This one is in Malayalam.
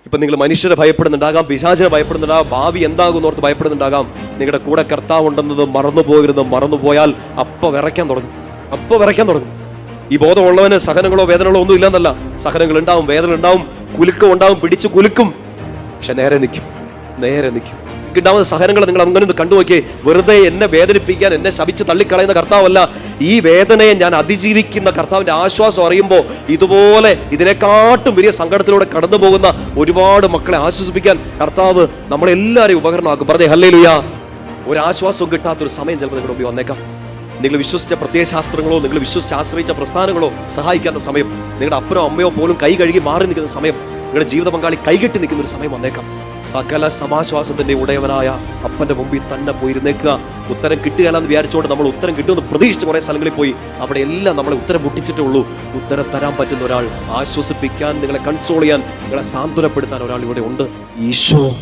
ഇപ്പം നിങ്ങൾ മനുഷ്യരെ ഭയപ്പെടുന്നുണ്ടാകാം, പിശാചിനെ ഭയപ്പെടുന്നുണ്ടാകാം, ഭാവി എന്താകും ഓർത്ത് ഭയപ്പെടുന്നുണ്ടാകാം. നിങ്ങളുടെ കൂടെ കർത്താവ് ഉണ്ടെന്നത് മറന്നു പോകരുത്. മറന്നുപോയാൽ അപ്പം വിറയ്ക്കാൻ തുടങ്ങും. ഈ ബോധമുള്ളവന് സഹനങ്ങളോ വേദനകളോ ഒന്നും ഇല്ലെന്നല്ല. സഹനങ്ങൾ ഉണ്ടാവും, വേദന ഉണ്ടാവും, കുലുക്കം ഉണ്ടാവും, പിടിച്ചു കുലുക്കും. പക്ഷെ നേരെ നിൽക്കും. ഉണ്ടാവുന്ന സഹനങ്ങൾ നിങ്ങൾ അങ്ങനെ ഒന്ന് കണ്ടുനോക്കിയേ. വെറുതെ എന്നെ വേദനിപ്പിക്കാൻ, എന്നെ ശപിച്ച് തള്ളിക്കളയുന്ന കർത്താവല്ല. ഈ വേദനയെ ഞാൻ അതിജീവിക്കുന്ന കർത്താവിന്റെ ആശ്വാസം അറിയുമ്പോൾ ഇതുപോലെ ഇതിനെക്കാട്ടും വലിയ സങ്കടത്തിലൂടെ കടന്നു പോകുന്ന ഒരുപാട് മക്കളെ ആശ്വസിപ്പിക്കാൻ കർത്താവ് നമ്മളെല്ലാവരെയും ഉപകരണമാക്കും. പറഞ്ഞേ ഹല്ലേലൂയ. ഒരു ആശ്വാസവും കിട്ടാത്തൊരു സമയം ചിലപ്പോൾ നിങ്ങളുടെ മുമ്പിൽ വന്നേക്കാം. നിങ്ങൾ വിശ്വസിച്ച പ്രത്യയശാസ്ത്രങ്ങളോ, നിങ്ങൾ വിശ്വസിച്ച് ആശ്രയിച്ച പ്രസ്ഥാനങ്ങളോ സഹായിക്കാത്ത സമയം, നിങ്ങളുടെ അപ്പനോ അമ്മയോ പോലും കൈ കഴുകി മാറി നിൽക്കുന്ന സമയം, നിങ്ങളുടെ ജീവിത പങ്കാളി കൈകെട്ടി നിൽക്കുന്ന ഒരു സമയം വന്നേക്കാം. സകല സമാശ്വാസത്തിന്റെ ഉടയവനായ അപ്പന്റെ മുമ്പിൽ തന്നെ പോയിരുന്നേക്കുക. ഉത്തരം കിട്ടുകയെന്ന് വിചാരിച്ചുകൊണ്ട് നമ്മൾ ഉത്തരം കിട്ടുമെന്ന് പ്രതീക്ഷിച്ച് കുറെ സ്ഥലങ്ങളിൽ പോയി അവിടെ എല്ലാം നമ്മളെ ഉത്തരം മുട്ടിച്ചിട്ടേ ഉള്ളൂ. ഉത്തരം തരാൻ പറ്റുന്ന ഒരാൾ, ആശ്വസിപ്പിക്കാൻ, നിങ്ങളെ കൺസോൾ ചെയ്യാൻ, നിങ്ങളെ സാന്ത്വനപ്പെടുത്താൻ ഒരാൾ ഇവിടെ ഉണ്ട്. ഈശോ.